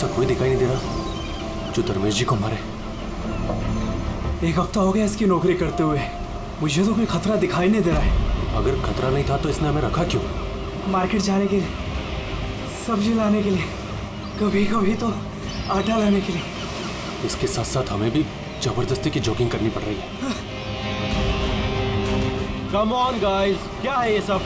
ऐसा कोई दिखाई नहीं दे रहा जो धर्मेश जी को मारे। 1 हफ्ता हो गया इसकी नौकरी करते हुए, मुझे तो कोई खतरा दिखाई नहीं दे रहा है। अगर खतरा नहीं था तो इसने हमें रखा क्यों? मार्केट जाने के लिए, सब्जी लाने के लिए, कभी कभी तो आटा लाने के लिए। इसके साथ साथ हमें भी जबरदस्ती की जॉगिंग करनी पड़ रही है। कम ऑन गाइस, क्या है ये सब?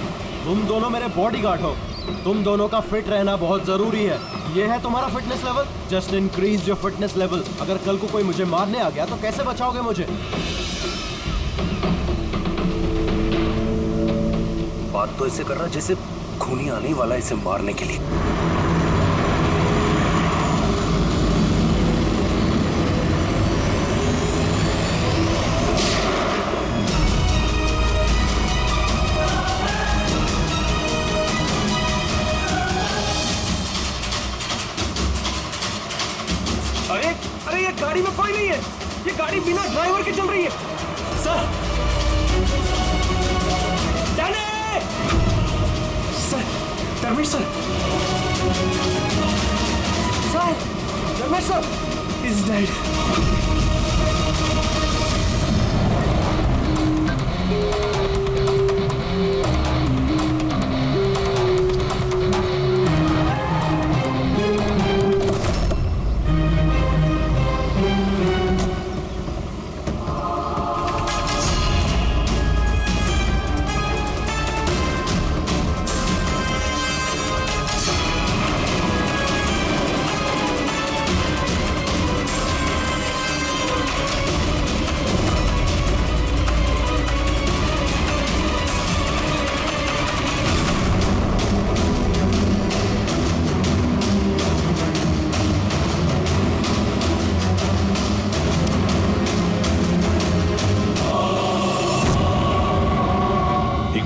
तुम दोनों मेरे बॉडीगार्ड हो, तुम दोनों का फिट रहना बहुत जरूरी है। ये है तुम्हारा fitness level, just increase your fitness level. अगर कल को कोई मुझे मारने आ गया तो कैसे बचाओगे मुझे? बात तो ऐसे कर रहा जैसे खूनी आने वाला इसे मारने के लिए। अरे ये गाड़ी में कोई नहीं है, ये गाड़ी बिना ड्राइवर के चल रही है। Sir, sir, Dharmesh sir, Dharmesh sir is dead.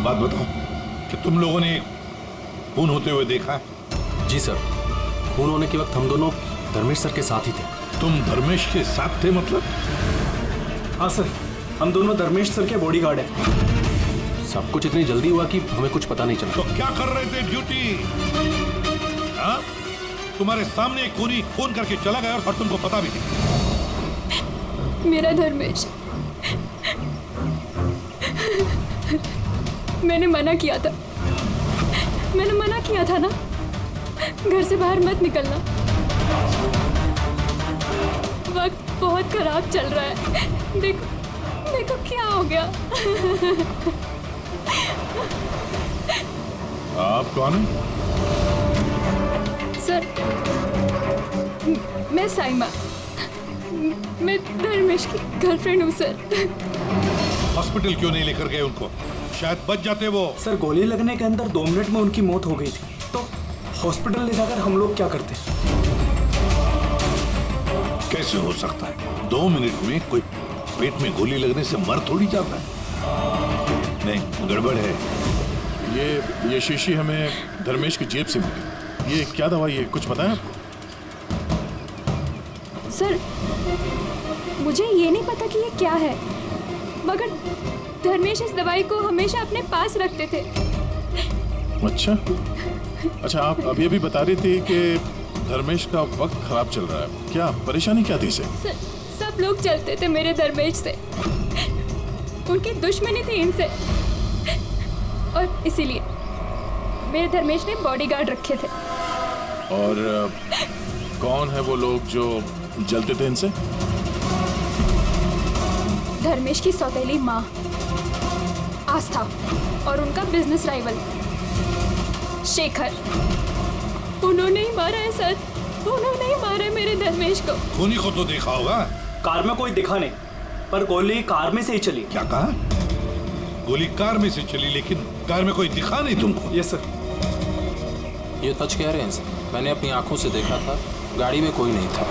बात बताओ कि तुम लोगों ने खून होते हुए देखा है? जी सर, खून होने के वक्त हम दोनों धर्मेश सर के साथ ही थे। तुम धर्मेश के साथ थे मतलब? हाँ सर, हम दोनों धर्मेश सर के बॉडीगार्ड हैं। सब कुछ इतनी जल्दी हुआ कि हमें कुछ पता नहीं चला। तो क्या कर रहे थे ड्यूटी? हाँ? तुम्हारे सामने एक खूनी खून करके चला गया और तुमको पता भी नहीं। मेरा धर्मेश, मैंने मना किया था, मैंने मना किया था ना, घर से बाहर मत निकलना। वक्त बहुत खराब चल रहा है, देखो देखो क्या हो गया। आप कौन हैं? सर, मैं साइमा, मैं धर्मेश की गर्लफ्रेंड हूँ सर। हॉस्पिटल क्यों नहीं लेकर गए उनको? शायद बच जाते वो। सर, गोली लगने के अंदर 2 मिनट में उनकी मौत हो गई थी, तो हॉस्पिटल ले जाकर हम लोग क्या करते? कैसे हो सकता है? 2 मिनट में कोई पेट में गोली लगने से मर थोड़ी जाता है। नहीं, गड़बड़ है। ये शीशी हमें धर्मेश की जेब से मिली। ये क्या दवाई है, कुछ पता है आपको? सर, मुझे ये नहीं पता कि ये क्या है, मगर धर्मेश इस दवाई को हमेशा अपने पास रखते थे। अच्छा, आप अभी अभी बता रही थी कि धर्मेश का वक्त खराब चल रहा है। क्या परेशानी क्या थी इसे? सब लोग चलते थे मेरे धर्मेश से, उनकी दुश्मनी थी इनसे, और इसीलिए मेरे धर्मेश ने बॉडीगार्ड रखे थे। और कौन है वो लोग जो जलते थे इनसे? धर्मेश की सौतेली माँ आस्था और उनका बिजनेस राइवल शेखर, उन्होंने ही मारा है सर, उन्होंने ही मारा है मेरे धर्मेश को। खूनी को तो देखा होगा। कार में कोई दिखा नहीं, पर गोली कार में से ही चली। क्या कहा? गोली कार में से चली, लेकिन कार में कोई दिखा नहीं तुमको? Yes sir. ये सच कह रहे हैं सर, मैंने अपनी आंखों से देखा था, गाड़ी में कोई नहीं था।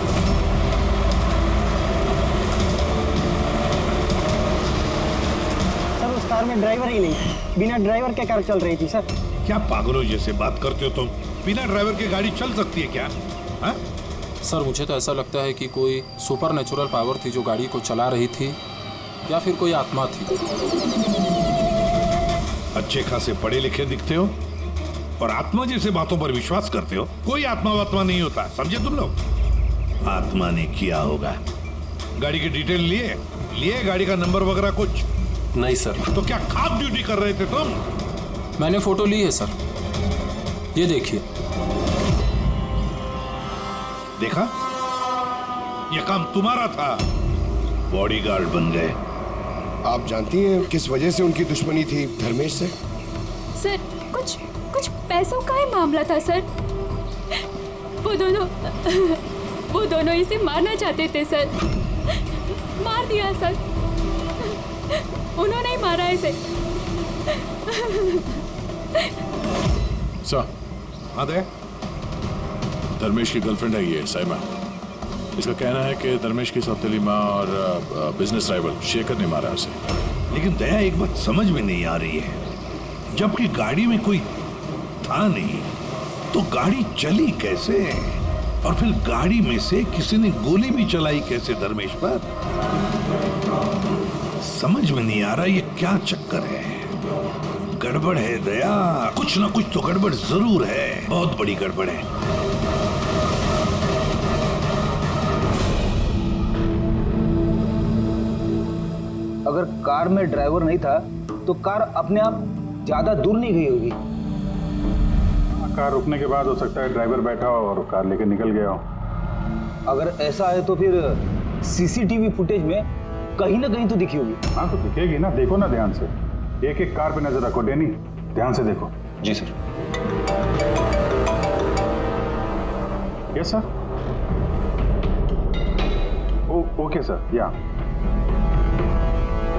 सर, उस कार में ड्राइवर ही नहीं, बिना ड्राइवर के कार चल रही थी सर। क्या पागलों जैसे बात करते हो तुम? बिना ड्राइवर के गाड़ी चल सकती है क्या? हा? सर, मुझे तो ऐसा लगता है कि कोई सुपर नेचुरल पावर थी जो गाड़ी को चला रही थी, या फिर कोई आत्मा थी। अच्छे खासे पढ़े लिखे दिखते हो, और आत्मा जैसे बातों पर विश्वास करते हो। कोई आत्मा वात्मा नहीं होता, समझे तुम लोग। आत्मा ने किया होगा। गाड़ी की डिटेल लिए गाड़ी का नंबर वगैरह कुछ नहीं सर। तो क्या खाप ड्यूटी कर रहे थे तुम? मैंने फोटो ली है सर, ये देखिए। देखा, ये काम तुम्हारा था, बॉडीगार्ड बन गए। आप जानती हैं किस वजह से उनकी दुश्मनी थी धर्मेश से? सर कुछ पैसों का ही मामला था सर। वो दोनों इसे मारना चाहते थे सर। मार दिया सर, उन्होंने ही मारा इसे। सर, हाँ दे। धर्मेश की गर्लफ्रेंड है ये साइमा। इसका कहना है कि धर्मेश की सौतेली माँ और बिजनेस राइवल शेखर ने मारा उसे। लेकिन दया, एक बात समझ में नहीं आ रही है, जबकि गाड़ी में कोई था नहीं तो गाड़ी चली कैसे? और फिर गाड़ी में से किसी ने गोली भी चलाई कैसे धर्मेश पर? समझ में नहीं आ रहा ये क्या चक्कर है। गड़बड़ है दया, कुछ ना कुछ तो गड़बड़ जरूर है, बहुत बड़ी गड़बड़ है। अगर कार में ड्राइवर नहीं था तो कार अपने आप ज्यादा दूर नहीं गई होगी। कार रुकने के बाद हो सकता है ड्राइवर बैठा हो और कार लेकर निकल गया हो। अगर ऐसा है तो फिर सीसीटीवी फुटेज में कहीं ना कहीं तो दिखी होगी। हाँ तो दिखेगी ना, देखो ना ध्यान से। एक एक कार पे नजर रखो डैनी, ध्यान से देखो। जी sir. Yes sir. Okay sir, या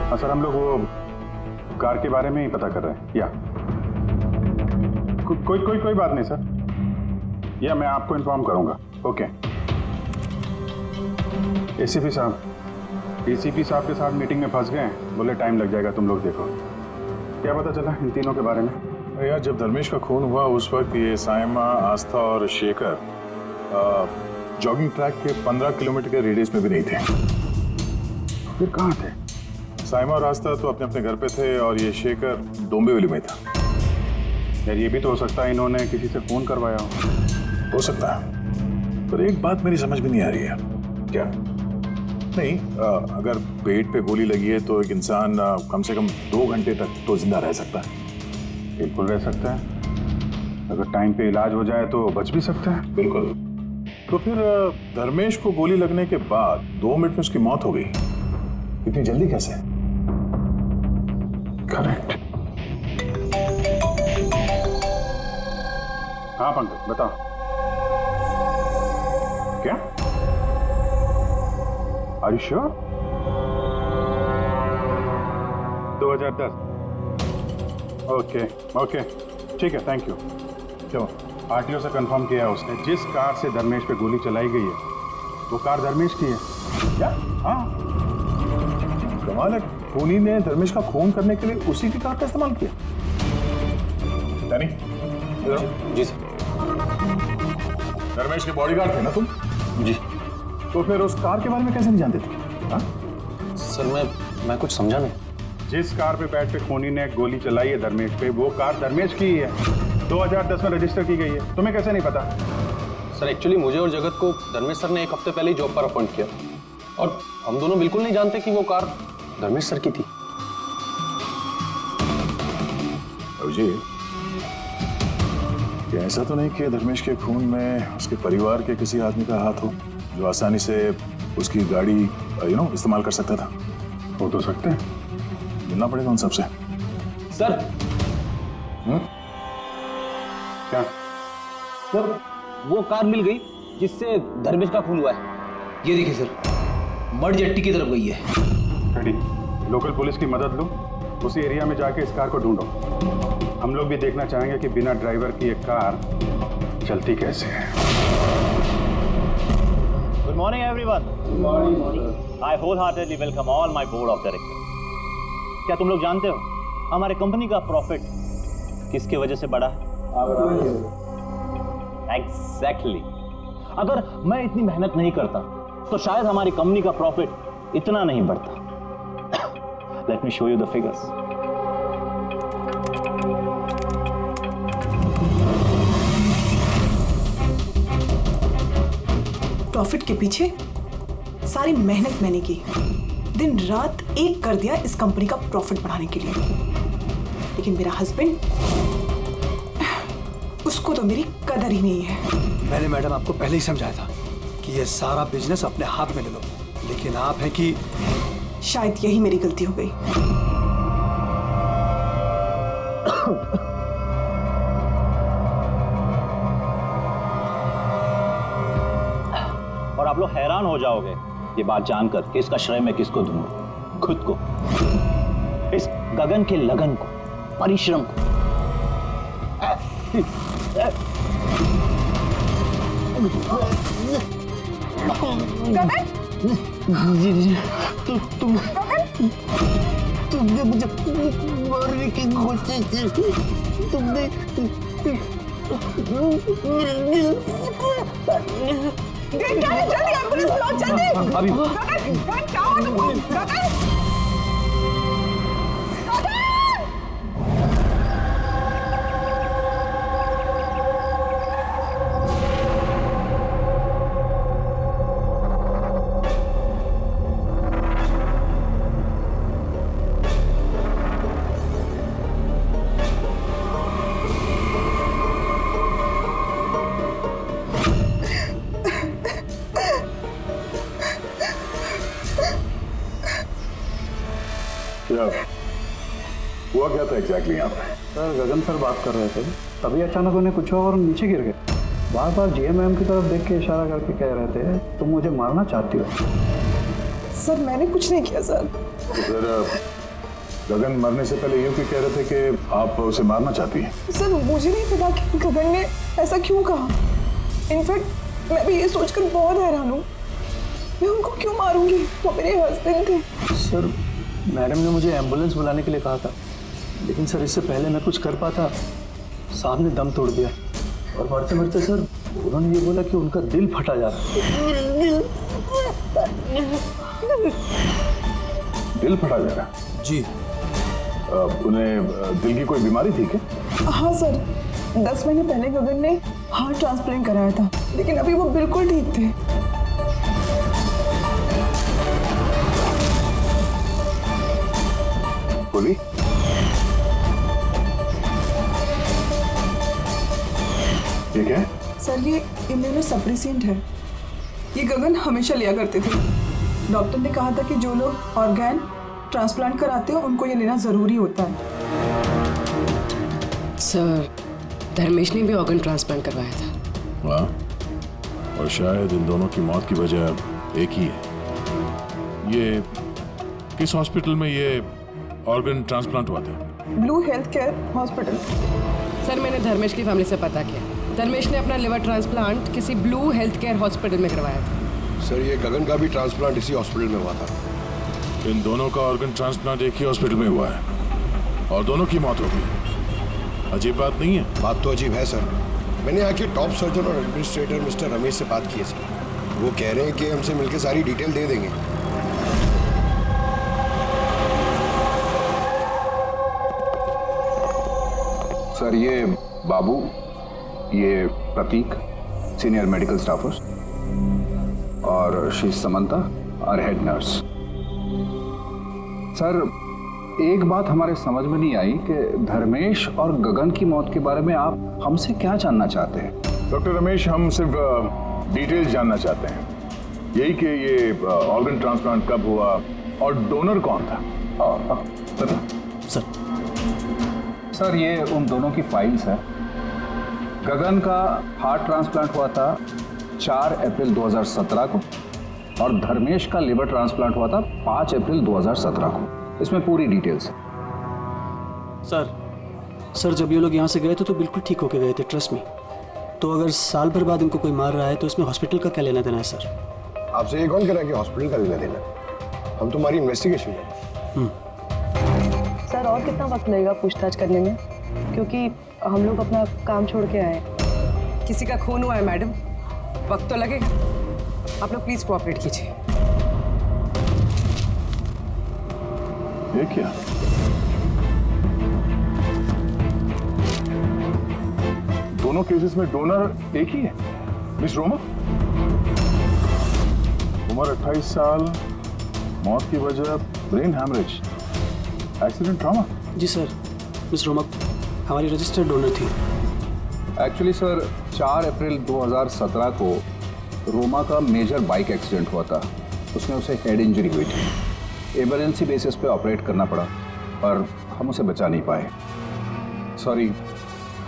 हाँ सर, हम लोग वो कार के बारे में ही पता कर रहे हैं। या कोई बात नहीं सर, या मैं आपको इन्फॉर्म करूंगा। ओके। एसीपी साहब के साथ मीटिंग में फंस गए, बोले टाइम लग जाएगा, तुम लोग देखो। क्या पता चला इन तीनों के बारे में? यार, जब धर्मेश का खून हुआ उस वक्त ये साइमा, आस्था और शेखर जॉगिंग ट्रैक के 15 किलोमीटर के रेडियस में भी नहीं थे। फिर कहाँ थे? साइमा और आस्था तो अपने अपने घर पे थे और ये शेखर डोंबिवली में था। यार ये भी तो हो सकता है इन्होंने किसी से फोन करवाया हो सकता है, पर एक बात मेरी समझ में नहीं आ रही है। क्या? नहीं, अगर पेट पे गोली लगी है तो एक इंसान कम से कम 2 घंटे तक तो जिंदा रह सकता है। बिल्कुल रह सकता है, अगर टाइम पे इलाज हो जाए तो बच भी सकता है। बिल्कुल। तो फिर धर्मेश को गोली लगने के बाद 2 मिनट में उसकी मौत हो गई, इतनी जल्दी कैसे? करेक्ट। हाँ पंकज बताओ। क्या? Are you sure? 2010। ओके ठीक है, थैंक यू। चलो, आरटीओ से कंफर्म किया उसने, जिस कार से धर्मेश पे गोली चलाई गई है वो कार धर्मेश की है। क्या? हाँ, कमाल है, खूनी ने धर्मेश का खून करने के लिए उसी की कार का इस्तेमाल किया। यानी जी सर। धर्मेश के बॉडीगार्ड थे ना तुम? जी। तो फिर उस कार के बारे में कैसे नहीं जानते थे? हाँ? सर मैं कुछ समझा नहीं। जिस कार पे बैठ के खूनी ने गोली चलाई है धर्मेश पे, वो कार धर्मेश की ही है, 2010 में रजिस्टर की गई है। तुम्हें कैसे नहीं पता? सर एक्चुअली मुझे और जगत को धर्मेश सर ने 1 हफ्ते पहले ही जॉब पर अपॉइंट किया और हम दोनों बिल्कुल नहीं जानते कि वो कार धर्मेश सर की थी। अभिजीत, क्या ऐसा तो नहीं कि धर्मेश के खून में उसके परिवार के किसी आदमी का हाथ हो जो आसानी से उसकी गाड़ी इस्तेमाल कर सकता था? हो तो सकते हैं, मिलना पड़ेगा उन सबसे। सर क्या? सर वो कार मिल गई जिससे धर्मेश का खून हुआ है। ये देखिए सर, मड जट्टी की तरफ गई है। रेडी, लोकल पुलिस की मदद लो, उसी एरिया में जाके इस कार को ढूंढो। हम लोग भी देखना चाहेंगे कि बिना ड्राइवर की एक कार चलती कैसे है। Good morning, everyone. Good morning. I wholeheartedly welcome all my board of directors. क्या तुम लोग जानते हो हमारे कंपनी का प्रॉफिट किसके वजह से बढ़ा है? Exactly. अगर मैं इतनी मेहनत नहीं करता तो शायद हमारी कंपनी का प्रॉफिट इतना नहीं बढ़ता। Let me show you the figures. Profit के पीछे सारी मेहनत मैंने की, दिन रात एक कर दिया इस कंपनी का प्रॉफिट बढ़ाने के लिए। लेकिन मेरा हस्बैंड, उसको तो मेरी कदर ही नहीं है। मैंने मैडम आपको पहले ही समझाया था कि ये सारा बिजनेस अपने हाथ में ले लो, लेकिन आप हैं कि शायद यही मेरी गलती हो गई। और आप लोग हैरान हो जाओगे ये बात जानकर कि इसका श्रेय मैं किसको दूंगा। खुद को, इस गगन के लगन को, परिश्रम को। जी तुमने मुझे मारने की कोशिश की। तुमने जल्दी एम्बुलेंस बुलाओ, जल्दी। अभी क्या हुआ तुमको? हुआ क्या था एग्जैक्टली यहाँ पे? सर गगन सर बात कर रहे थे, तभी अचानक उन्हें कुछ और नीचे गिर गए। बार बार जीएम मैम की तरफ देख के इशारा करके कह रहे थे तुम मुझे मारना चाहती हो। सर मैंने कुछ नहीं किया सर। तो फिर गगन मरने से पहले यूं क्यों कह रहे थे कि आप उसे मारना चाहती हैं? सर मुझे नहीं पता कि गगन ने ऐसा क्यों कहा। इनफैक्ट मैं भी ये सोचकर बहुत हैरान हूँ, मैं उनको क्यों मारूंगी, वो मेरे हस्बैंड थे। सर मैडम ने मुझे एम्बुलेंस बुलाने के लिए कहा था, लेकिन सर इससे पहले मैं कुछ कर पाता साहब ने दम तोड़ दिया। और मरते मरते सर उन्होंने ये बोला कि उनका दिल फटा जा रहा है। दिल फटा जा रहा? जी। उन्हें दिल की कोई बीमारी थी क्या? हाँ सर, 10 महीने पहले गगन ने हार्ट ट्रांसप्लांट कराया था, लेकिन अभी वो बिल्कुल ठीक थे। बोली? ये क्या है? सर ये इम्यूनोसप्रेसेंट है, ये गगन हमेशा लिया करते थे। डॉक्टर ने कहा था कि जो लोग ऑर्गन ट्रांसप्लांट कराते हो उनको ये लेना जरूरी होता है। सर धर्मेश ने भी ऑर्गन ट्रांसप्लांट करवाया था। वाह, और शायद इन दोनों की मौत की वजह एक ही है। ये किस हॉस्पिटल में ये ऑर्गन ट्रांसप्लांट हुआ था? Blue health care hospital. Sir मैंने धर्मेश की फैमिली से पता किया, धर्मेश ने अपना लिवर ट्रांसप्लांट किसी ब्लू हेल्थ केयर हॉस्पिटल में करवाया था। सर ये गगन का भी ट्रांसप्लांट इसी हॉस्पिटल में हुआ था। इन दोनों का ऑर्गन ट्रांसप्लांट एक ही हॉस्पिटल में हुआ है और दोनों की मौत हो गई। अजीब बात नहीं है? बात तो अजीब है सर। मैंने यहाँ के टॉप सर्जन और एडमिनिस्ट्रेटर मिस्टर रमेश से बात की है सर। वो कह रहे हैं कि हमसे मिलकर सारी डिटेल दे देंगे। सर ये बाबू, ये प्रतीक, सीनियर मेडिकल स्टाफर्स, और शी समंता और हेड नर्स। सर एक बात हमारे समझ में नहीं आई कि धर्मेश और गगन की मौत के बारे में आप हमसे क्या जानना चाहते हैं? डॉक्टर रमेश, हम सिर्फ डिटेल्स जानना चाहते हैं, यही कि ये ऑर्गन ट्रांसप्लांट कब हुआ और डोनर कौन था। पता सर ये उन दोनों की फाइल्स है। गगन का हार्ट ट्रांसप्लांट हुआ था 4 अप्रैल 2017 को और धर्मेश का लिवर ट्रांसप्लांट हुआ था 5 अप्रैल 2017 को। इसमें पूरी डिटेल्स है। सर जब ये लोग यहाँ से गए थे तो बिल्कुल ठीक होके गए थे, ट्रस्ट में। तो अगर साल भर बाद इनको कोई मार रहा है तो इसमें हॉस्पिटल का क्या लेना देना है सर? आपसे ये कौन कह रहा है कि हॉस्पिटल का लेना देना? हम तुम्हारी इन्वेस्टिगेशन है। सर और कितना वक्त लगेगा पूछताछ करने में, क्योंकि हम लोग अपना काम छोड़ के आए। किसी का खून हुआ है मैडम, वक्त तो लगेगा। आप लोग प्लीज कोऑपरेट कीजिए। ये क्या? दोनों केसेस में डोनर एक ही है, मिस रोमा। उम्र 28 साल, मौत की वजह ब्रेन हैमरेज, एक्सीडेंट ट्रॉमा। जी सर, मिस रोमा हमारी रजिस्टर्ड डोनर थी। एक्चुअली सर 4 अप्रैल 2017 को रोमा का मेजर बाइक एक्सीडेंट हुआ था। उसमें उसे हेड इंजरी हुई थी। इमरजेंसी बेसिस पे ऑपरेट करना पड़ा पर हम उसे बचा नहीं पाए। सॉरी,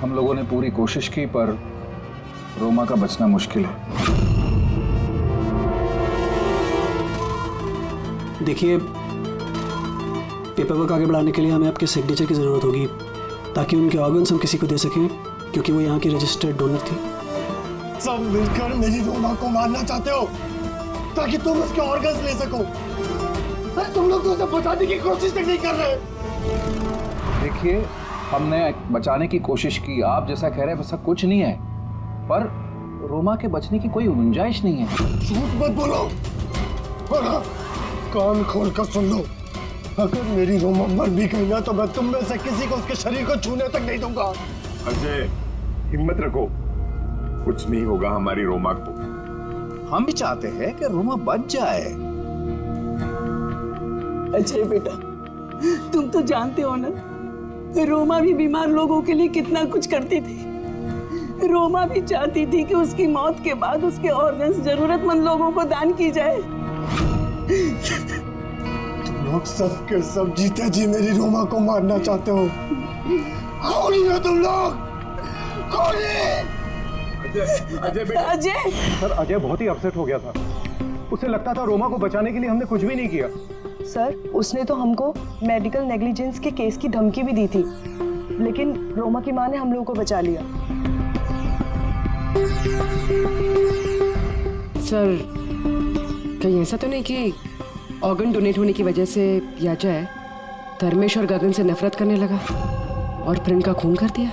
हम लोगों ने पूरी कोशिश की पर रोमा का बचना मुश्किल है। देखिए, पेपर वर्क आगे बढ़ाने के लिए हमें आपके सिग्नेचर की ज़रूरत होगी ताकि उनके ऑर्गन्स हम किसी को दे सकें, क्योंकि वो यहाँ की रजिस्टर्ड डोनर थी। सब मिलकर मेरी रोमा को मारना चाहते हो ताकि तुम उसके ऑर्गन्स ले सको। अरे तुम लोग तो उसे बचाने की कोशिश तक नहीं कर रहे। देखिए, हमने बचाने की कोशिश की, आप जैसा कह रहे हैं वैसा कुछ नहीं है, पर रोमा के बचने की कोई गुंजाइश नहीं है। झूठ मत बोलो और हाँ, कान खोल कर सुन लो। अगर मेरी रोमा मर भी गई ना तो मैं तुम में से किसी को उसके शरीर को छूने तक नहीं दूंगा। अजय, हिम्मत रखो, कुछ नहीं होगा हमारी रोमा को। हम भी चाहते हैं कि रोमा बच जाए। अजय बेटा, तुम तो जानते हो ना, रोमा भी बीमार लोगों के लिए कितना कुछ करती थी। रोमा भी चाहती थी कि उसकी मौत के बाद उसके ऑर्गन्स जरूरतमंद लोगों को दान की जाए। तुम लोग सब के सब जीते जी मेरी रोमा को मारना चाहते हो। कौन हो तुम लोग? कौन है? अजय बेटा। अजय सर, अजय बहुत ही अपसेट हो गया था। उसे लगता था रोमा को बचाने के लिए हमने कुछ भी नहीं किया। सर, उसने तो हमको मेडिकल नेग्लिजेंस के केस की धमकी भी दी थी, लेकिन रोमा की माँ ने हम लोगों को बचा लिया। सर, कहीं ऐसा तो नहीं कि ऑर्गन डोनेट होने की वजह से याजय धर्मेश और गगन से नफरत करने लगा और फिर इनका खून कर दिया?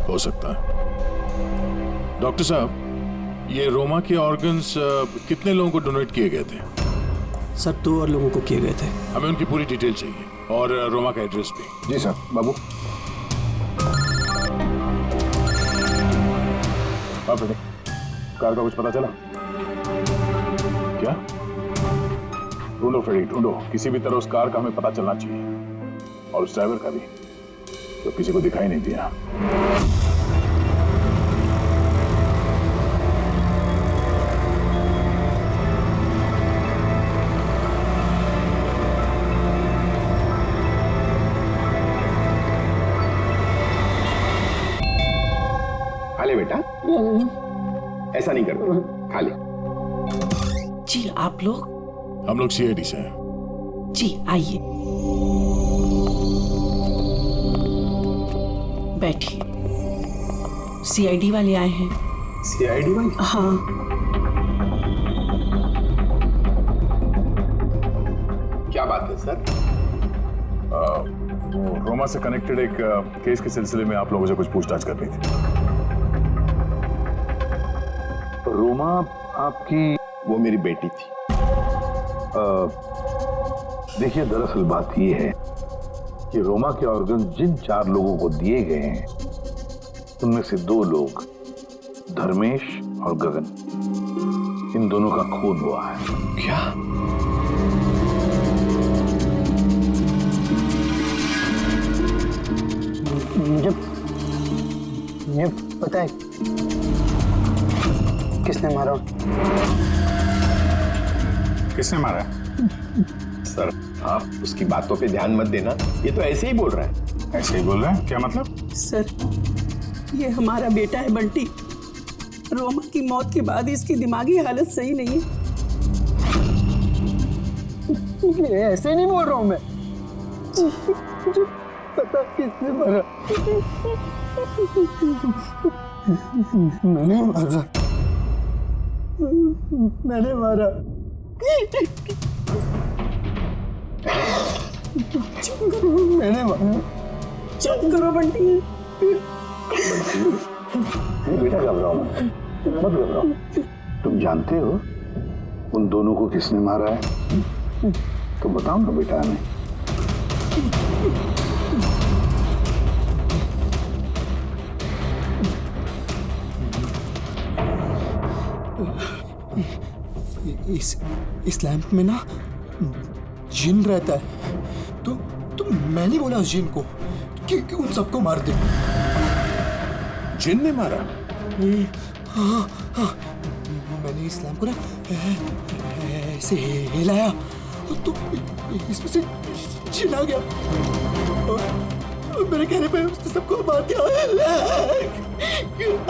हो सकता है। डॉक्टर साहब, ये रोमा के ऑर्गन्स कितने लोगों को डोनेट किए गए थे? सर, 2 और लोगों को किए गए थे। हमें उनकी पूरी डिटेल चाहिए और रोमा का एड्रेस भी। जी सर। बाबू। आप बेटे, कार का कुछ पता चला क्या? ढूंढो फ्रेडी, ढूंढो। किसी भी तरह उस कार का हमें पता चलना चाहिए और उस ड्राइवर का भी, तो किसी को दिखाई नहीं दिया। खा ले बेटा, ऐसा नहीं करते, खा ले। जी, आप लोग? हम लोग सीआईडी से हैं। जी, आइए बैठिए। सीआईडी वाले आए हैं। सीआईडी वाले? हाँ। क्या बात है सर? वो रोमा से कनेक्टेड एक केस के सिलसिले में आप लोगों से कुछ पूछताछ करनी थी। रोमा आपकी? वो मेरी बेटी थी। देखिए, दरअसल बात ये है कि रोमा के ऑर्गन जिन 4 लोगों को दिए गए हैं उनमें से 2 लोग, धर्मेश और गगन, इन दोनों का खून हुआ है। क्या? मुझे पता है किसने मारा। किसने मारा? सर, आप उसकी बातों पे ध्यान मत देना, ये तो ऐसे ही बोल रहा है। ऐसे ही बोल रहे हैं? क्या मतलब? सर, ये हमारा बेटा है बंटी। रोमा की मौत के बाद इसकी दिमागी हालत सही नहीं है। ऐसे नहीं बोल रहा हूँ मैं। मुझे पता किसने मारा। मैंने मारा। मैंने मारा। मैंने मारा। चुप करो बंटी। बेटा, घबराओ मत घबराओ। तुम जानते हो उन दोनों को किसने मारा है? तो बताओ ना बेटा हमें। इस लैंप में ना जिन रहता है। तो मैंने बोला उस जिन को कि उन सबको मार दे। जिन ने मारा? हाँ, मैंने इस लैंप को ना ऐसे हिलाया तो इसमें से जिन आ गया और मेरे कहने पे उसने सबको मार दिया।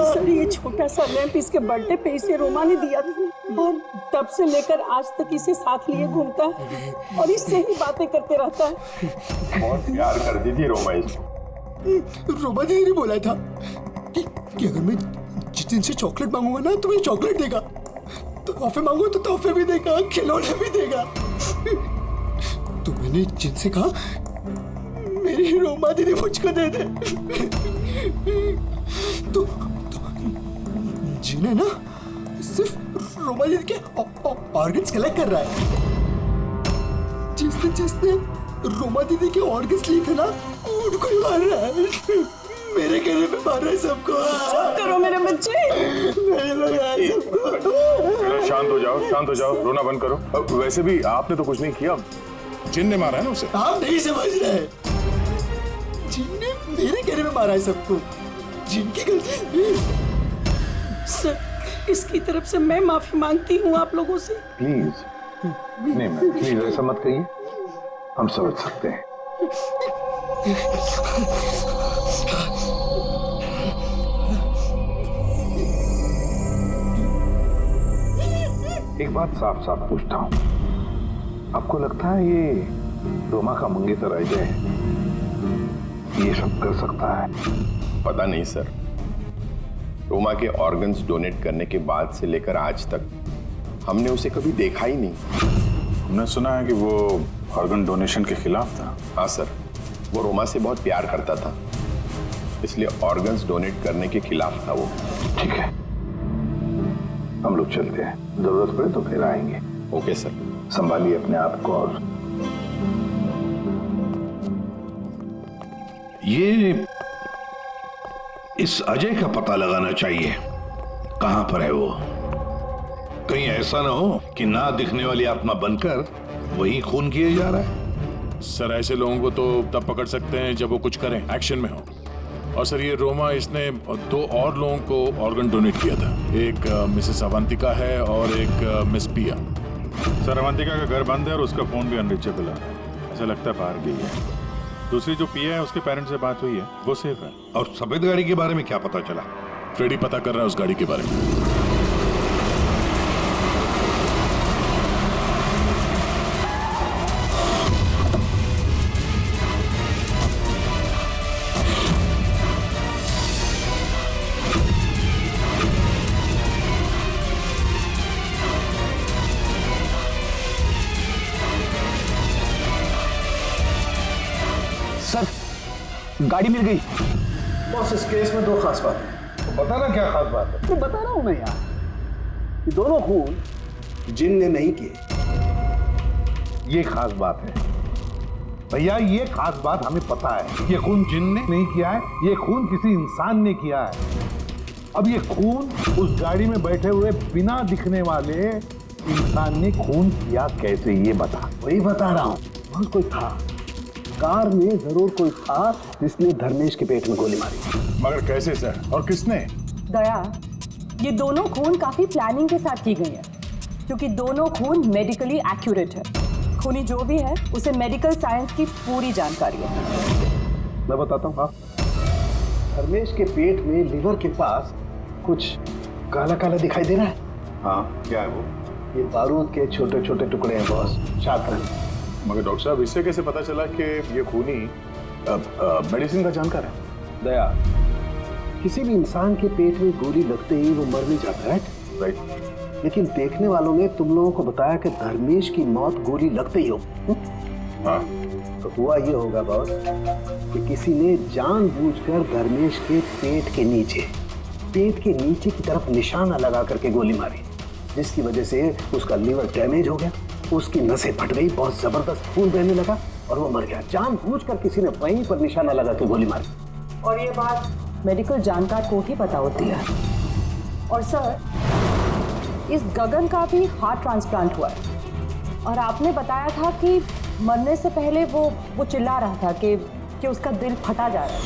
सर ये छोटा सा लैंप इसके बर्थडे पे इसे रोमा ने दिया था और तब से लेकर आज तक इसे साथ लिए घूमता है और इससे ही बातें करते रहता है। बहुत प्यार करती थी रोमा इसको। रोमा दीदी ने बोला था कि अगर मैं जिन से चॉकलेट मांगूंगा ना तो मुझे चॉकलेट देगा, तो तोहफे मांगू तो तोहफे भी देगा, खिलौने भी देगा। तो मैंने जिनसे कहा मेरी रोमा दीदी मुझको दे दे। तो जिन है ना सिर्फ रोमा दीदी के ऑर्गन्स कलेक्ट कर रहा है। जिसने रोमा दीदी के ऑर्गन्स लिए थे ना उनको ही मार रहा है। मेरे कहने पे मार रहा है सबको। चुप करो मेरे बच्चे। शांत हो जाओ, रोना बंद करो। वैसे भी आपने तो कुछ नहीं किया, जिन ने मारा है ना उसे। आप नहीं समझ रहे, जिन ने मेरे कहने पे मारा है सबको। जिनकी गलती। सर इसकी तरफ से मैं माफी मांगती हूँ आप लोगों से। प्लीज नहीं मैम, प्लीज ऐसा मत कहिए, हम समझ सकते हैं। एक बात साफ साफ पूछता हूँ, आपको लगता है ये रोमा का मंगेतर अजय ये सब कर सकता है? पता नहीं सर, रोमा के ऑर्गन्स डोनेट करने के बाद से लेकर आज तक हमने उसे कभी देखा ही नहीं। हमने सुना है कि वो ऑर्गन डोनेशन के खिलाफ था। हाँ सर, वो रोमा से बहुत प्यार करता था, इसलिए ऑर्गन्स डोनेट करने के खिलाफ था वो। ठीक है, हम लोग चलते हैं, जरूरत पड़े तो फिर आएंगे। Okay sir. संभालिए अपने आप को। और ये इस अजय का पता लगाना चाहिए, कहां पर है वो। कहीं ऐसा ना हो कि ना दिखने वाली आत्मा बनकर वही खून किए जा रहा है। सर ऐसे लोगों को तो तब पकड़ सकते हैं जब वो कुछ करें, एक्शन में हो। और सर ये रोमा इसने 2 और लोगों को ऑर्गन डोनेट किया था, एक मिसेस अवंतिका है और एक मिस पिया। सर अवंतिका का घर बंद है और उसका फोन भी अनरीचेबल है, ऐसा लगता है बाहर गई है। दूसरी जो पिया है उसके पेरेंट्स से बात हुई है, वो सेफ है। और सफेद गाड़ी के बारे में क्या पता चला? फ्रेडी पता कर रहा है उस गाड़ी के बारे में। गाड़ी मिल गई। बॉस इस केस में 2 खास बात है। तो बता ना क्या खास बात है। तो बता रहा हूं मैं यार, ये दोनों खून जिन ने नहीं किए। ये खास बात है भैया, ये खास बात हमें पता है। ये खून जिन ने नहीं किया है, ये खून किसी इंसान ने किया है। अब ये खून उस गाड़ी में बैठे हुए बिना दिखने वाले इंसान ने खून किया कैसे, ये बता। वही बता रहा हूं, वहां कोई था, कार में जरूर कोई था जिसने धर्मेश के पेट में गोली मारी। मगर कैसे सर, और किसने? दया, ये दोनों खून काफी प्लानिंग के साथ की गई है, क्योंकि दोनों खून मेडिकली एक्यूरेट है। खूनी जो भी है उसे मेडिकल साइंस की पूरी जानकारी है। मैं बताता हूँ। हाँ, धर्मेश के पेट में लिवर के पास कुछ काला काला दिखाई दे रहा है। हाँ, क्या है वो? ये बारूद के छोटे छोटे टुकड़े हैं बॉस, शार्प। मगर डॉक्टर साहब इससे कैसे पता चला कि ये खूनी मेडिसिन का जानकार है? दया, किसी भी इंसान के पेट में गोली लगते ही वो मर नहीं जाता है, राइट? लेकिन देखने वालों ने तुम लोगों को बताया कि धर्मेश की मौत गोली लगते ही हो। हाँ। तो हुआ ये होगा बॉस कि किसी ने जानबूझकर धर्मेश के पेट के नीचे की तरफ निशाना लगा करके गोली मारी, जिसकी वजह से उसका लीवर डैमेज हो गया, उसकी नसें फट गई, बहुत जबरदस्त खून बहने लगा और वो मर गया। जानबूझकर किसी ने वहीं पर निशाना लगा के गोली मारी। और ये बात मेडिकल जानकार को ही पता होती है। और सर, इस गगन का भी हार्ट ट्रांसप्लांट हुआ है और आपने बताया था कि मरने से पहले वो चिल्ला रहा था कि उसका दिल फटा जा रहा है।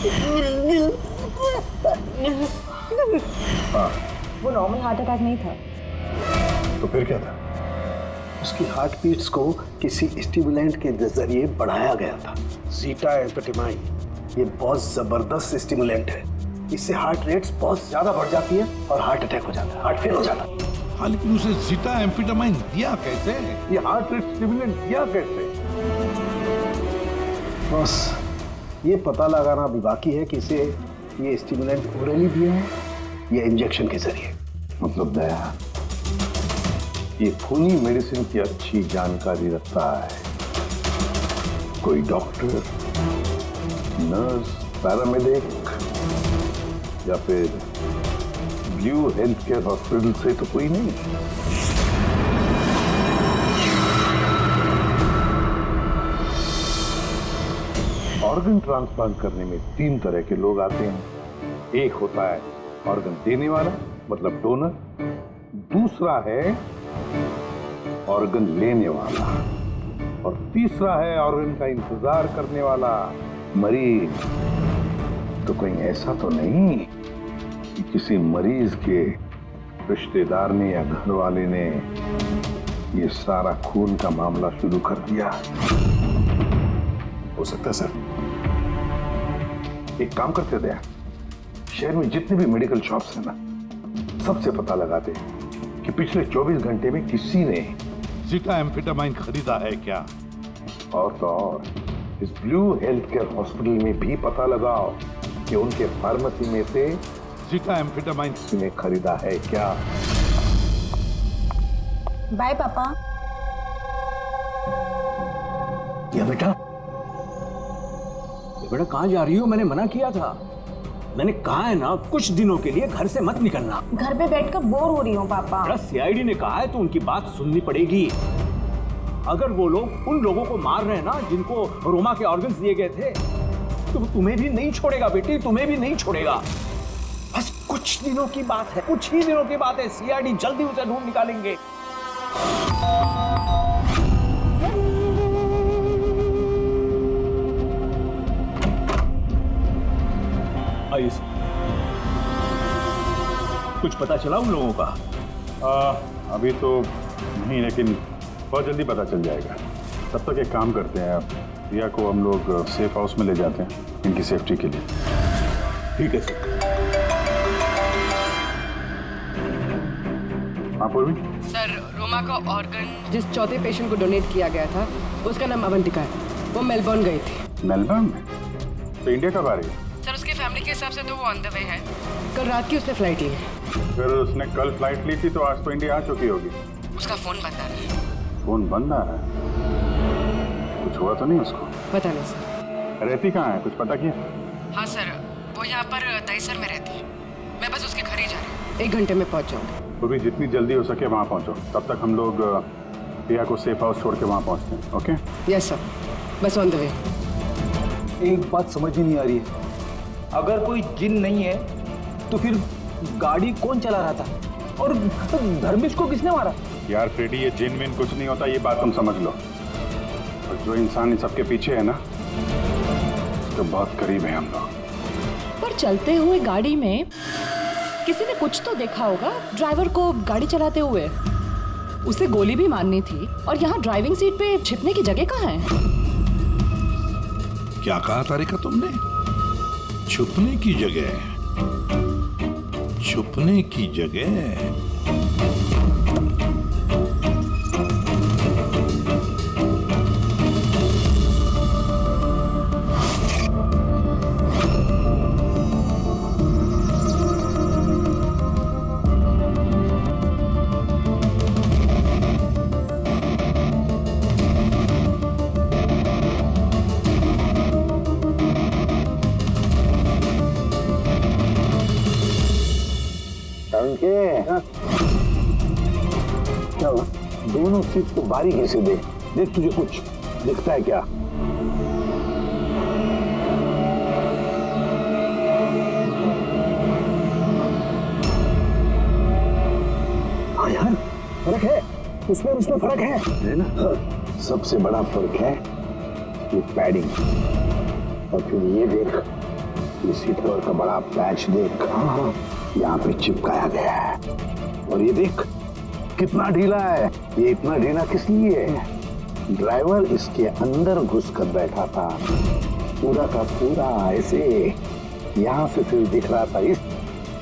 वो नॉर्मल हार्ट अटैक नहीं था। तो फिर क्या था? उसकी हार्ट बीट्स को किसी स्टिमुलेंट के जरिए बढ़ाया गया था। जीटा एम्फेटामाइन ये बहुत जबरदस्त स्टिमुलेंट है। इससे हार्ट रेट्स बहुत ज्यादा बढ़ जाती है और हार्ट अटैक हो जाता है, हार्ट फेल हो जाता है। हाँ, लेकिन उसे जीटा एम्फेटामाइन दिया कैसे? ये हार्ट रेट स्टिमुलेंट दिया कैसे? बस ये पता लगाना अभी बाकी है कि इसे ये स्टिमुलेंट ओरली दिया है या इंजेक्शन के जरिए। मतलब दया ये खूनी मेडिसिन की अच्छी जानकारी रखता है। कोई डॉक्टर, नर्स, पैरामेडिक या फिर ब्लू हेल्थ केयर हॉस्पिटल से तो कोई नहीं। ऑर्गन ट्रांसप्लांट करने में 3 तरह के लोग आते हैं। एक होता है ऑर्गन देने वाला मतलब डोनर, दूसरा है ऑर्गन लेने वाला और तीसरा है ऑर्गन का इंतजार करने वाला मरीज। तो कहीं ऐसा तो नहीं कि किसी मरीज के रिश्तेदार ने या घर वाले ने ये सारा खून का मामला शुरू कर दिया? हो सकता है सर। एक काम करते दया, शहर में जितने भी मेडिकल शॉप्स हैं ना, सबसे पता लगाते कि पिछले 24 घंटे में किसी ने जीटा एम्फेटामाइन खरीदा है क्या? और तो और इस ब्लू हेल्थ केयर हॉस्पिटल में भी पता लगाओ कि उनके फार्मेसी में से जीटा एम्फेटामाइन ने खरीदा है क्या। बाय पापा। या बेटा कहाँ जा रही हो? मैंने मना किया था। मैंने कहा है ना कुछ दिनों के लिए घर से मत निकलना। घर पे बैठकर बोर हो रही हूँ पापा। सीआईडी ने कहा है तो उनकी बात सुननी पड़ेगी। अगर वो लोग उन लोगों को मार रहे हैं ना जिनको रोमा के ऑर्गन्स दिए गए थे, तो तुम्हें भी नहीं छोड़ेगा बेटी, तुम्हें भी नहीं छोड़ेगा। बस कुछ दिनों की बात है, कुछ ही दिनों की बात है। सीआईडी जल्दी उसे ढूंढ निकालेंगे। कुछ पता चला उन लोगों का? अभी तो नहीं, लेकिन बहुत जल्दी पता चल जाएगा। तब तक एक काम करते हैं, रिया को हम लोग सेफ हाउस में ले जाते हैं इनकी सेफ्टी के लिए। ठीक है सर। हाँ पूर्वी। सर, रोमा का ऑर्गन जिस चौथे पेशेंट को डोनेट किया गया था उसका नाम अवंतिका है। वो मेलबर्न गई थी। मेलबर्न में? तो इंडिया कब आ रही है? सर, उसके फैमिली के हिसाब से तो वो ऑन द वे है। कल रात की उसने फ्लाइट ली है। फिर उसने कल फ्लाइट ली थी तो आज तो इंडिया आ चुकी होगी। उसका फोन बंद आ रहा है। फोन बंद आ रहा है? कुछ हुआ तो नहीं उसको? पता नहीं सर। रहती कहाँ है, कुछ पता किया? हाँ सर, वो यहाँ पर दहीसर में रहती है। मैं बस उसके घर ही जा रही हूँ। 1 घंटे में पहुँच जाऊँगी। तो भी जितनी जल्दी हो सके वहाँ पहुँचो। तब तक हम लोग रिया को सेफ हाउस छोड़ के वहाँ पहुँचते हैं। ओके? यस सर, बस ऑन द वे। एक बात समझ ही नहीं आ रही है, अगर कोई जिन नहीं है तो फिर गाड़ी कौन चला रहा था और धर्मेश को किसने मारा? यार फ्रेडी, ये जिन विन कुछ नहीं होता, ये बात तुम समझ लो। और जो इंसान इन सबके पीछे है ना, तो बहुत करीब है हम लोग। पर चलते हुए गाड़ी में किसी ने कुछ तो देखा होगा ड्राइवर को गाड़ी चलाते हुए। उसे गोली भी मारनी थी और यहाँ ड्राइविंग सीट पे छिपने की जगह कहाँ है? क्या कहा तारिका तुमने? छुपने की जगह? छुपने की जगह? क्या हुआ? दोनों सीट को बारीकी से देख, तुझे कुछ दिखता है क्या? हाँ यार, उसमें और उसमें फर्क है ना? सबसे बड़ा फर्क है ये पैडिंग। और फिर ये देख, इसी कलर का बड़ा पैच देख, यहाँ पे चिपकाया गया है। और ये देख कितना ढीला है। ये इतना ढीला किस लिए है? ड्राइवर इसके अंदर घुस कर बैठा था, पूरा का पूरा ऐसे यहाँ से फिर दिख रहा था। इस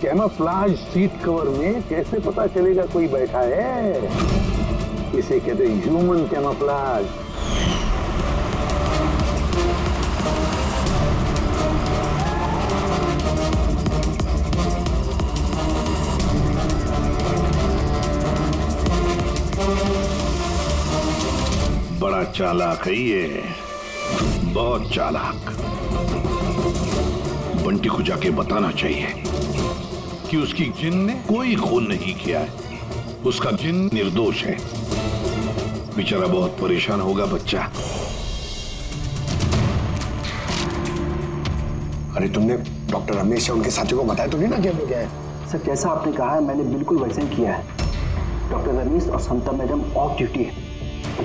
कैमोफ्लेज सीट कवर में कैसे पता चलेगा कोई बैठा है? इसे कहते हैं ह्यूमन कैमोफ्लेज। बड़ा चालाक है ये, बहुत चालाक। बंटी को जाके बताना चाहिए कि उसकी जिन ने कोई खून नहीं किया है, उसका जिन निर्दोष है। बेचारा बहुत परेशान होगा बच्चा। अरे तुमने डॉक्टर रमेश या उनके साथियों को बताया तो नहीं ना कि हम क्या है? सर जैसा आपने कहा है मैंने बिल्कुल वैसे ही किया है। डॉक्टर रमेश और समता मैडम ऑफ ड्यूटी है।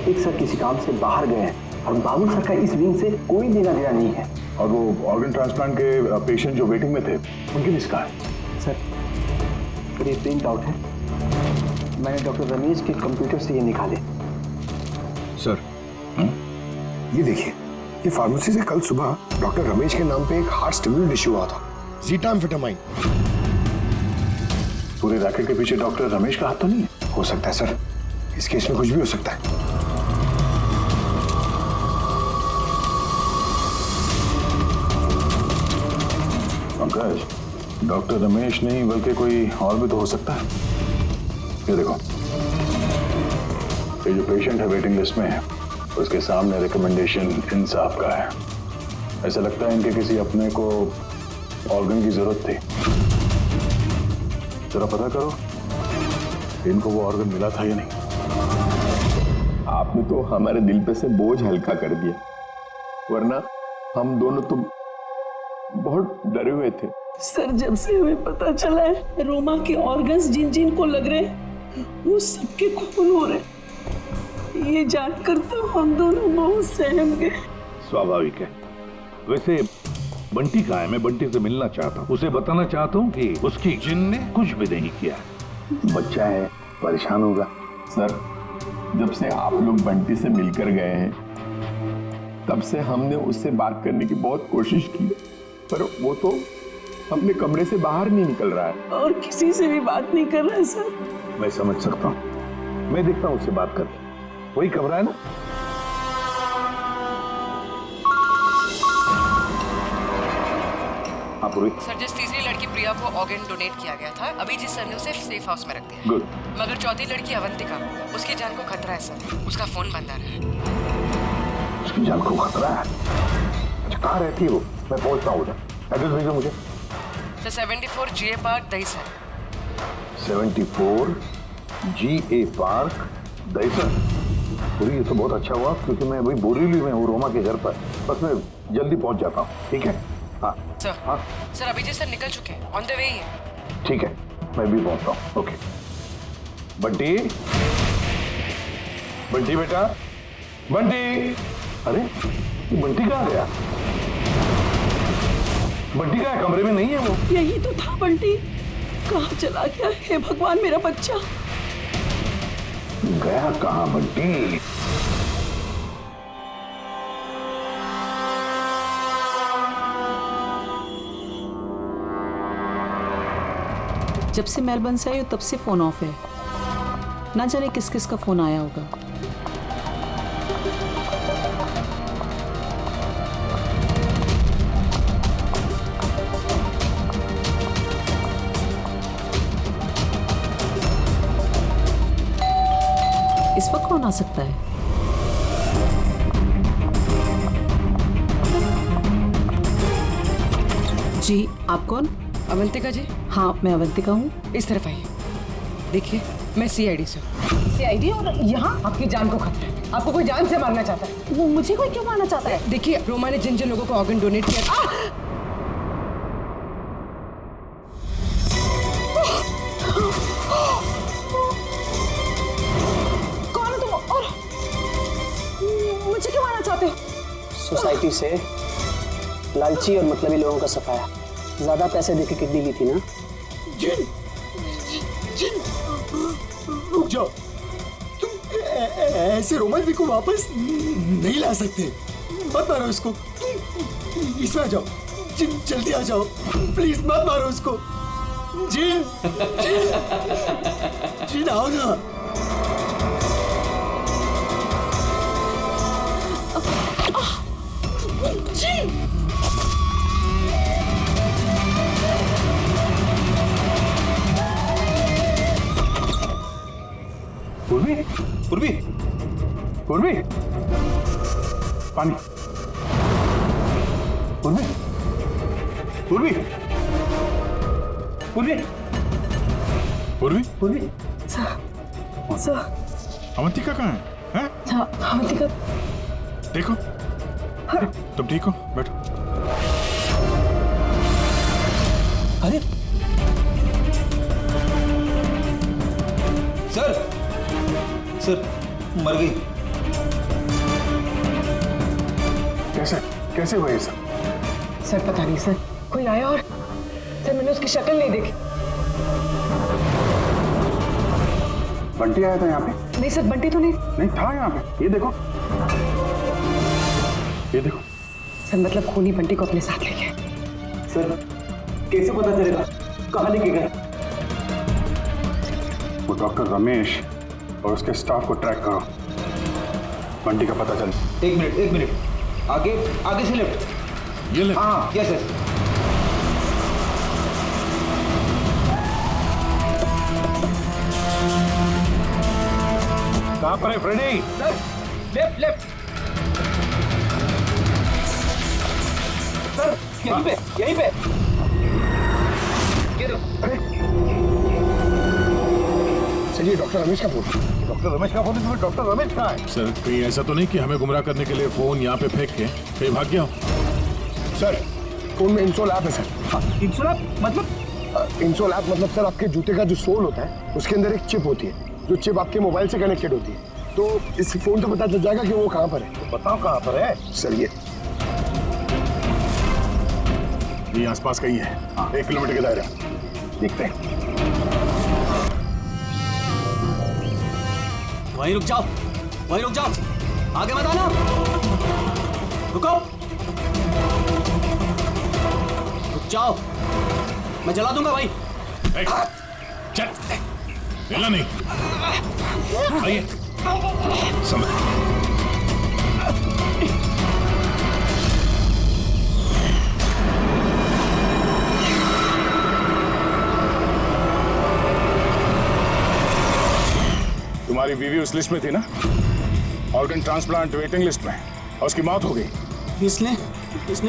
एक सर किसी काम से बाहर गए हैं और बाबू सर का इस विंग से कोई लेना देना नहीं है। और वो ऑर्गन ट्रांसप्लांट के पेशेंट जो वेटिंग में थे उनकी लिस्ट कहाँ है? सर ये प्रिंट आउट है, मैंने डॉक्टर रमेश के कंप्यूटर से ये निकाले। सर ये देखिए, ये फार्मेसी से कल सुबह डॉक्टर रमेश के नाम पे एक हार्ट स्टिमुलेंट इश्यू हुआ था, ज़ीटाम्फेटामाइन। पूरे रैकेट के पीछे डॉक्टर रमेश का हाथ तो नहीं है? हो सकता है सर, इस केस में कुछ भी हो सकता है। पंकज, डॉक्टर रमेश नहीं बल्कि कोई और भी तो हो सकता है। ये देखो, ये जो पेशेंट है वेटिंग लिस्ट में है, उसके सामने रिकमेंडेशन इंसाफ का है। ऐसा लगता है इनके किसी अपने को ऑर्गन की जरूरत थी। जरा पता करो इनको वो ऑर्गन मिला था या नहीं। आपने तो हमारे दिल पे से बोझ हल्का कर दिया, वरना हम दोनों तो बहुत डरे हुए थे। सर जब से हमें पता चला है रोमा के ऑर्गन्स जिन जिन को लग रहे हैं वो सबके खून हो रहे, ये जानकर तो हम दोनों बहुत सहम गए। स्वाभाविक है। वैसे बंटी कहाँ है? मैं बंटी से मिलना चाहता हूँ, उसे बताना चाहता हूँ कि उसकी जिन ने कुछ भी नहीं किया। बच्चा है, परेशान होगा। सर जब से आप लोग बंटी से मिलकर गए हैं तब से हमने उससे बात करने की बहुत कोशिश की, पर वो तो अपने कमरे से बाहर नहीं निकल रहा है और किसी से भी बात नहीं कर रहा है। सर मैं समझ सकता हूँ, मैं देखता हूँ उससे बात करके। वही कमरा है ना? हाँ पुरोहित। सर जिस तीसरी लड़की प्रिया को ऑर्गन डोनेट किया गया था, अभी जिस सर ने उसे सेफ हाउस में रख दिया। गुड। मगर चौथी लड़की अवंतिका, उसकी जान को खतरा है सर, उसका फोन बंद आ रहा है। उसकी जान को खतरा है? अच्छा कहाँ रहती है वो? मैं पहुंचता हूँ उधर। एड्रेस भेजो मुझे। Sir 74 GA park Dahisar. 74 GA park Dahisar. पूरी ये तो बहुत अच्छा हुआ क्योंकि मैं अभी बोरीवली में हूँ रोमा के घर पर। बस मैं जल्दी पहुंच जाता हूँ, ठीक है? हाँ सर। हाँ सर अभिजीत सर निकल चुके हैं, ऑन द वे ही है। ठीक है, मैं भी पहुंचता हूँ। ओके। बंटी, बंटी बेटा, बंटी। अरे ये बंटी कहाँ गया? बंटी कहाँ है? कमरे में नहीं है वो? यही तो था बंटी, कहाँ चला गया? हे भगवान मेरा बच्चा। गया कहाँ बंटी? जब से मेलबर्न से आई हो तब से फोन ऑफ है, ना जाने किस किस का फोन आया होगा। इस वक्त कौन आ सकता है? जी आप कौन? अवंतिका जी। हाँ मैं अवंतिका हूँ। इस तरफ आइए, देखिए मैं CID से हूँ। CID और यहाँ आपकी जान को खतरा है, आपको कोई जान से मारना चाहता है। वो मुझे कोई क्यों मारना चाहता है? देखिए रोमा ने जिन जिन लोगों को ऑर्गन डोनेट किया। खुशी से लालची और मतलबी लोगों का सफाया। ज्यादा पैसे देके किडनी ली थी ना? जिन, जिन, रुक जाओ। तुम ऐसे रोमांस को वापस नहीं ला सकते। मत मारो इसको। इसमें आ जाओ। जिन, जल्दी आ जाओ। प्लीज मत मारो उसको। जिन, जिन, जिन आओ ना। जिन। पूर्वी, पूर्वी, पूर्वी, पानी। पूर्वी, पूर्वी, पूर्वी, पूर्वी, पूर्वी। सर, अवंतिका कहाँ है? हैं? अवंतिका। देखो, तुम ठीक हो? बैठो। अरे सर, सर मर गई। कैसे कैसे हुआ ये सब? सर पता नहीं सर, कोई आया और सर मैंने उसकी शक्ल नहीं देखी। बंटी आया था यहाँ पे? नहीं सर, बंटी तो नहीं। नहीं था यहाँ पे। ये देखो, ये देखो। सर मतलब खूनी बंटी को अपने साथ ले गए। सर कैसे पता चलेगा? कहाँ लेके गए? वो डॉक्टर रमेश और उसके स्टाफ को ट्रैक करो, बंटी का पता चले। एक मिनट। आगे आगे से लेफ्ट। ये लेफ्ट? हाँ यस सर। कहाँ पर है Freddy? Sir left left. Sir यहीं पे, यहीं पे। ये सर ये डॉक्टर रमेश का फोन। डॉक्टर रमेश का फोन है? तुम्हें डॉक्टर रमेश कहाँ है? सर कहीं ऐसा तो नहीं कि हमें गुमराह करने के लिए फोन यहाँ पे फेंक के कहीं भाग गया हो? सर फोन में इंसोल ऐप है सर। इंसोल ऐप मतलब? इंसोल ऐप मतलब सर आपके जूते का जो सोल होता है उसके अंदर एक चिप होती है, जो चिप आपके मोबाइल से कनेक्टेड होती है। तो इस फोन से पता चल जाएगा कि वो कहाँ पर है। तो बताओ कहाँ पर है? सर ये आसपास कहीं है। 1 किलोमीटर के दायरा देखते हैं। वहीं रुक जाओ, वहीं रुक जाओ, आगे मत आना। रुको, रुक जाओ, मैं जला दूंगा भाई। चल, हिलना नहीं। आइए, समझ। तुम्हारी बीवी उस लिस्ट में थी ना, ऑर्गन ट्रांसप्लांट वेटिंग लिस्ट में, और उसकी मौत हो गई। इसने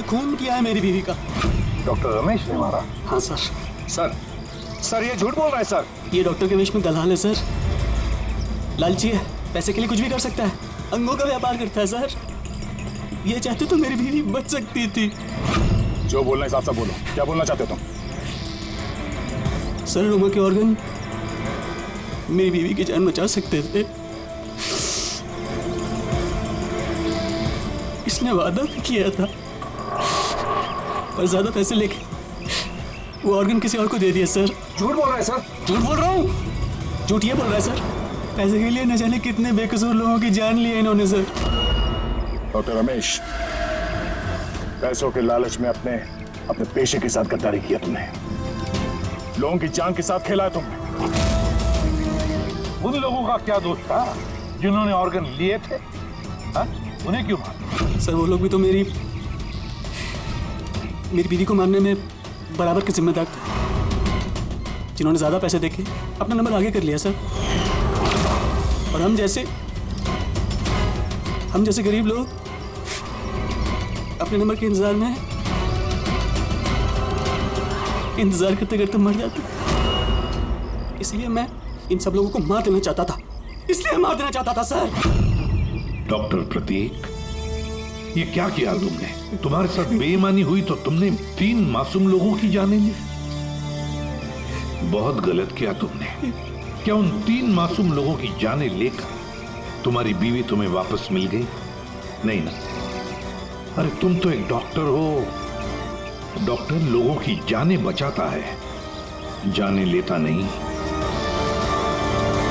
खून किया है मेरी बीवी का। डॉक्टर रमेश ने मारा? हाँ सर। सर ये झूठ बोल रहा है सर। ये डॉक्टर के वेश में दलाल है सर, लालची है, पैसे के लिए कुछ भी कर सकता है, अंगों का व्यापार करता है सर। ये चाहते तो मेरी बीवी बच सकती थी। जो बोलना है साफ साफ बोलो, क्या बोलना चाहते हो तुम? सर रोमा के ऑर्गन मेरी बीवी की जान बचा सकते थे। इसने वादा भी किया था, पर ज्यादा पैसे लेके वो ऑर्गन किसी और को दे दिया सर। झूठ बोल रहा है सर। झूठ बोल रहा हूँ, झूठ ये बोल रहा है सर। पैसे के लिए न जाने कितने बेकसूर लोगों की जान ली है इन्होंने सर। डॉक्टर रमेश, पैसों के लालच में अपने पेशे के साथ गद्दारी किया तुमने, लोगों की जान के साथ खेला है तुमने। उन लोगों का क्या दोष था जिन्होंने ऑर्गन लिए थे? हा? उन्हें क्यों मारा? सर वो लोग भी तो मेरी बीवी को मारने में बराबर के जिम्मेदार थे, जिन्होंने ज्यादा पैसे देके अपना नंबर आगे कर लिया सर। और हम जैसे गरीब लोग अपने नंबर के इंतजार करते करते मर जाते। इसलिए मैं इन सब लोगों को मार देना चाहता था, इसलिए मार देना चाहता था सर। डॉक्टर प्रतीक, ये क्या किया तुमने? तुम्हारे साथ बेईमानी हुई तो तुमने 3 मासूम लोगों की जानें ली। बहुत गलत किया तुमने। क्या उन 3 मासूम लोगों की जानें लेकर तुम्हारी बीवी तुम्हें वापस मिल गई? नहीं ना, अरे तुम तो एक डॉक्टर हो। डॉक्टर लोगों की जानें बचाता है, जानें लेता नहीं।